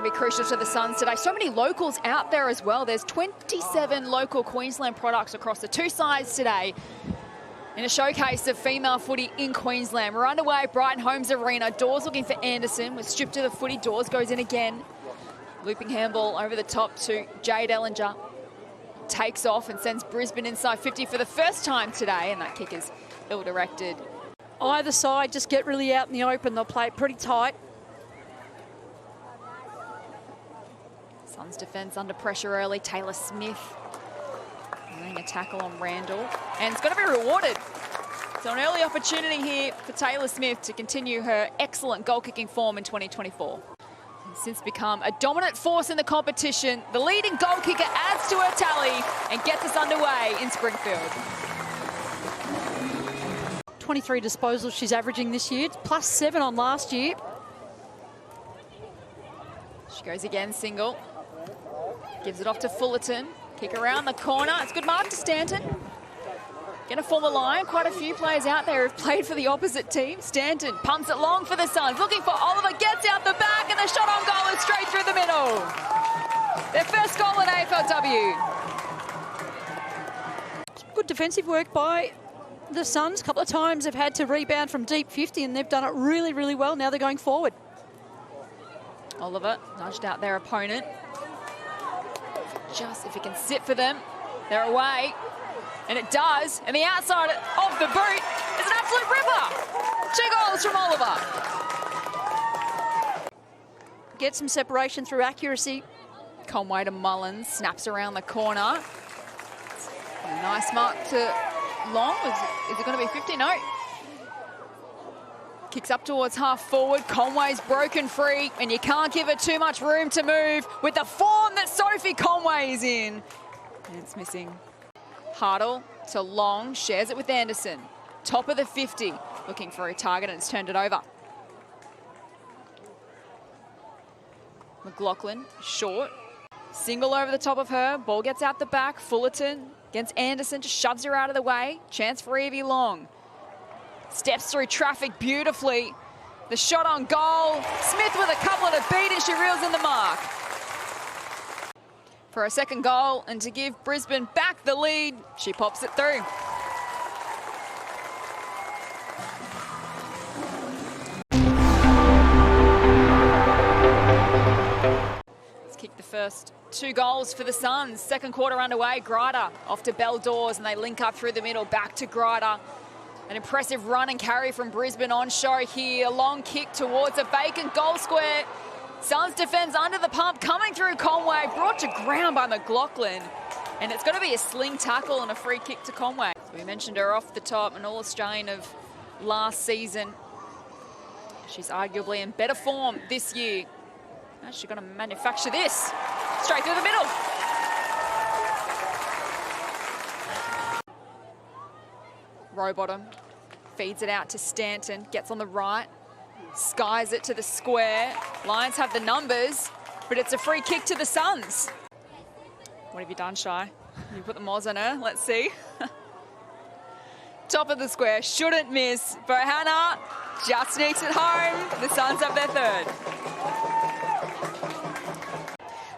to be crucial to the Suns today. So many locals out there as well. There's 27 local Queensland products across the two sides today in a showcase of female footy in Queensland. We're underway at Brighton Homes Arena. Dawes looking for Anderson. We're stripped to the footy. Dawes goes in again. Looping handball over the top to Jade Ellinger. Takes off and sends Brisbane inside 50 for the first time today, and that kick is ill-directed. Either side just get really out in the open. They'll play it pretty tight. Suns defence under pressure early. Taylor Smith running a tackle on Randall, and it's going to be rewarded. So an early opportunity here for Taylor Smith to continue her excellent goal-kicking form in 2024. And since become a dominant force in the competition, the leading goal kicker adds to her tally and gets us underway in Springfield. 23 disposals she's averaging this year, plus 7 on last year. She goes again, single. Gives it off to Fullerton. Kick around the corner. It's good mark to Stanton. Going to form a line. Quite a few players out there who've played for the opposite team. Stanton pumps it long for the Suns. Looking for Oliver. Gets out the back, and the shot on goal is straight through the middle. Their first goal in AFLW. Good defensive work by the Suns. A couple of times they've had to rebound from deep 50, and they've done it really, really well. Now they're going forward. Oliver nudged out their opponent. Just if it can sit for them, they're away. And it does. And the outside of the boot is an absolute ripper. 2 goals from Oliver. Get some separation through accuracy. Conway to Mullins. Snaps around the corner. A nice mark to Long. Is it going to be 50? No. Kicks up towards half forward. Conway's broken free, and you can't give it too much room to move with the form that Sophie Conway is in. And it's missing. Hartle to Long, shares it with Anderson. Top of the 50, looking for a target, and it's turned it over. McLaughlin, short. Single over the top of her. Ball gets out the back. Fullerton against Anderson, just shoves her out of the way. Chance for Evie Long. Steps through traffic beautifully. The shot on goal. Smith with a couple to beat, and she reels in the mark. For a second goal, and to give Brisbane back the lead, she pops it through. Let's kick the first 2 goals for the Suns. Second quarter underway. Grider off to Bell Dawes, and they link up through the middle. Back to Grider. An impressive run and carry from Brisbane on show here. A long kick towards a vacant goal square. Suns defence under the pump, coming through Conway, brought to ground by McLaughlin. And it's going to be a sling tackle and a free kick to Conway. So we mentioned her off the top, an All-Australian of last season. She's arguably in better form this year. How's she going to manufacture this? Straight through the middle. Rowbottom feeds it out to Stanton, gets on the right, skies it to the square. Lions have the numbers, but it's a free kick to the Suns. What have you done, Shai? You put the moz on her, let's see. Top of the square, shouldn't miss. Bohanna just sneaks it home. The Suns have their third.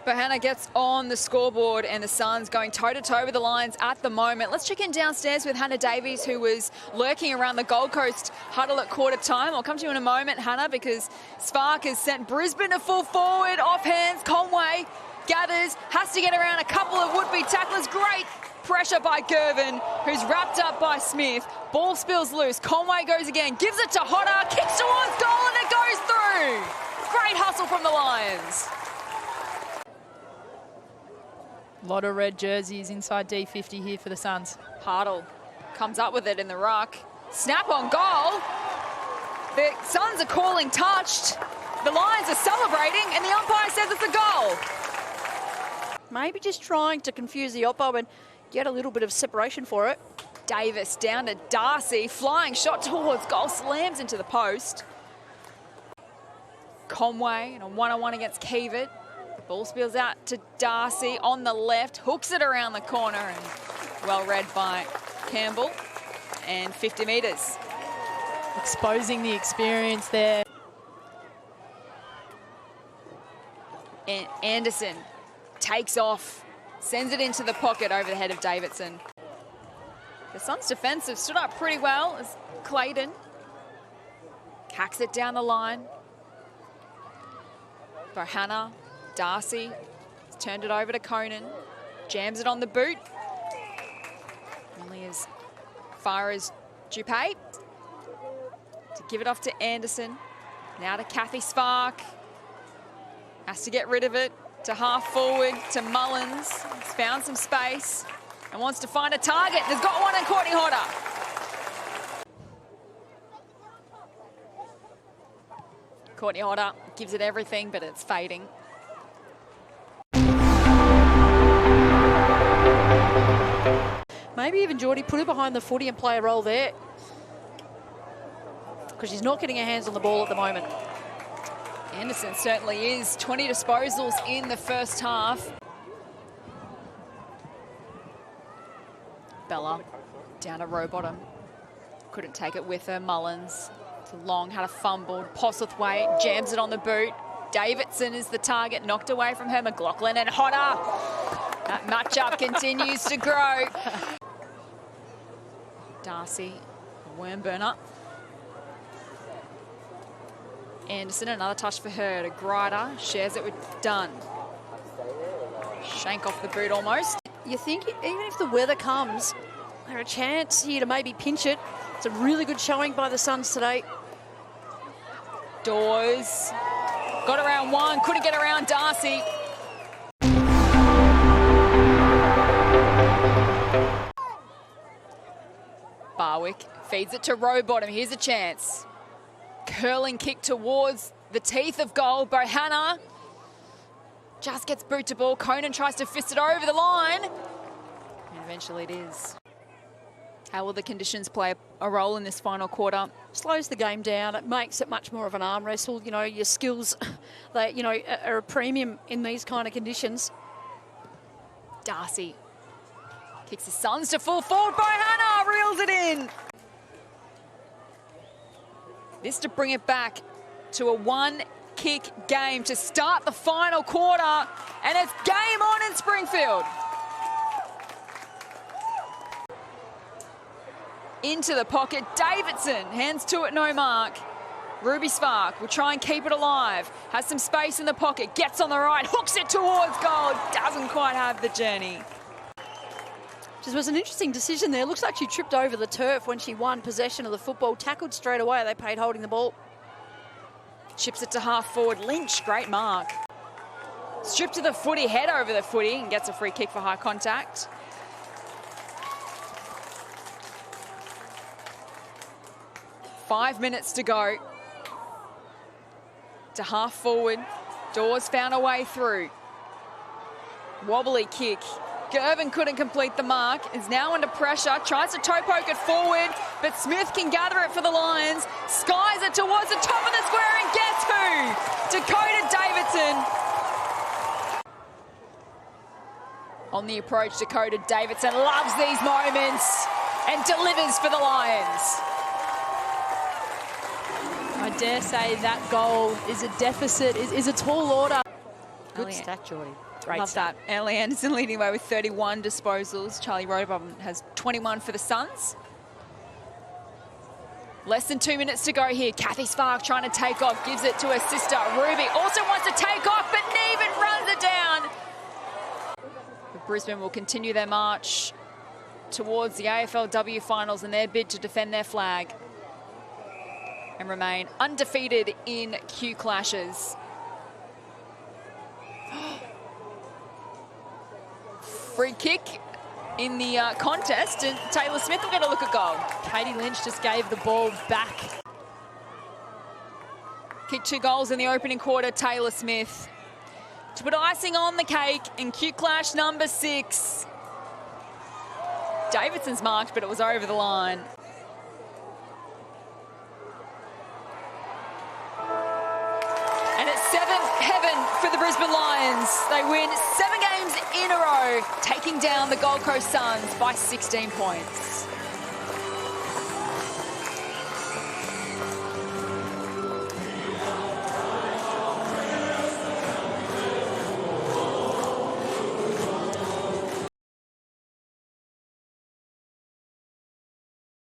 Bohanna gets on the scoreboard, and the Suns going toe-to-toe with the Lions at the moment. Let's check in downstairs with Hannah Davies, who was lurking around the Gold Coast huddle at quarter time. I'll come to you in a moment, Hannah, because Spark has sent Brisbane to full forward. Off hands, Conway gathers, has to get around a couple of would-be tacklers. Great pressure by Gervin, who's wrapped up by Smith. Ball spills loose. Conway goes again, gives it to Hodder, kicks towards goal, and it goes through. Great hustle from the Lions. A lot of red jerseys inside D50 here for the Suns. Hartle comes up with it in the ruck. Snap on goal. The Suns are calling touched. The Lions are celebrating, and the umpire says it's a goal. Maybe just trying to confuse the oppo and get a little bit of separation for it. Davis down to Darcy. Flying shot towards goal. Slams into the post. Conway in a one-on-one against Keevett. Ball spills out to Darcy on the left, hooks it around the corner, and well read by Campbell, and 50 metres. Exposing the experience there. And Anderson takes off, sends it into the pocket over the head of Davidson. The Suns' defence have stood up pretty well as Clayton hacks it down the line. Bohanna, Darcy has turned it over to Conan, jams it on the boot. Only as far as Dupay. To give it off to Anderson. Now to Kathy Spark. Has to get rid of it. To half forward, to Mullins. He's found some space and wants to find a target. There's got one in Courtney Hodder. Courtney Hodder gives it everything, but it's fading. Maybe even Geordie put her behind the footy and play a role there, because she's not getting her hands on the ball at the moment. Anderson certainly is. 20 disposals in the first half. Bella down to Rowbottom. Couldn't take it with her. Mullins. It's long, had a fumble. Postlethwaite jams it on the boot. Davidson is the target, knocked away from her. McLaughlin and Hodder. That matchup continues to grow. Darcy, worm burner. Anderson, another touch for her to Grider. Shares it with Dunn. Shank off the boot almost. You think even if the weather comes, there's a chance here to maybe pinch it. It's a really good showing by the Suns today. Dawes got around one, couldn't get around Darcy. Barwick feeds it to Rowbottom. Here's a chance. Curling kick towards the teeth of goal. Bohanna just gets boot to ball. Conan tries to fist it over the line. And eventually it is. How will the conditions play a role in this final quarter? Slows the game down. It makes it much more of an arm wrestle. You know, your skills, they, you know, are a premium in these kind of conditions. Darcy kicks the Suns to full forward. Bohanna reels it in. This to bring it back to a one-kick game to start the final quarter. And it's game on in Springfield. Into the pocket, Davidson hands to it, no mark. Ruby Spark will try and keep it alive. Has some space in the pocket, gets on the right, hooks it towards goal. Doesn't quite have the journey. Just was an interesting decision there. Looks like she tripped over the turf when she won possession of the football. Tackled straight away. They paid holding the ball. Chips it to half forward. Lynch, great mark. Stripped to the footy, head over the footy, and gets a free kick for high contact. Five minutes to go. To half forward. Dawes found a way through. Wobbly kick. Gervin couldn't complete the mark, is now under pressure, tries to toe poke it forward, but Smith can gather it for the Lions, skies it towards the top of the square, and guess who? Dakota Davidson. On the approach, Dakota Davidson loves these moments and delivers for the Lions. I dare say that goal is a deficit, is a tall order. Good stat, Geordie. Great start. Ellie Anderson leading away with 31 disposals. Charlie Rowbottom has 21 for the Suns. Less than 2 minutes to go here. Kathy Spark trying to take off, gives it to her sister. Ruby also wants to take off, but Neven runs it down. But Brisbane will continue their march towards the AFLW finals and their bid to defend their flag and remain undefeated in QClashes. Free kick in the contest, and Taylor Smith will get a look at goal. Katie Lynch just gave the ball back. Kicked 2 goals in the opening quarter, Taylor Smith. To put icing on the cake in QClash number 6. Davidson's marked, but it was over the line. And it's 7th heaven for the Brisbane Lions. They win 7 games in a row, taking down the Gold Coast Suns by 16 points.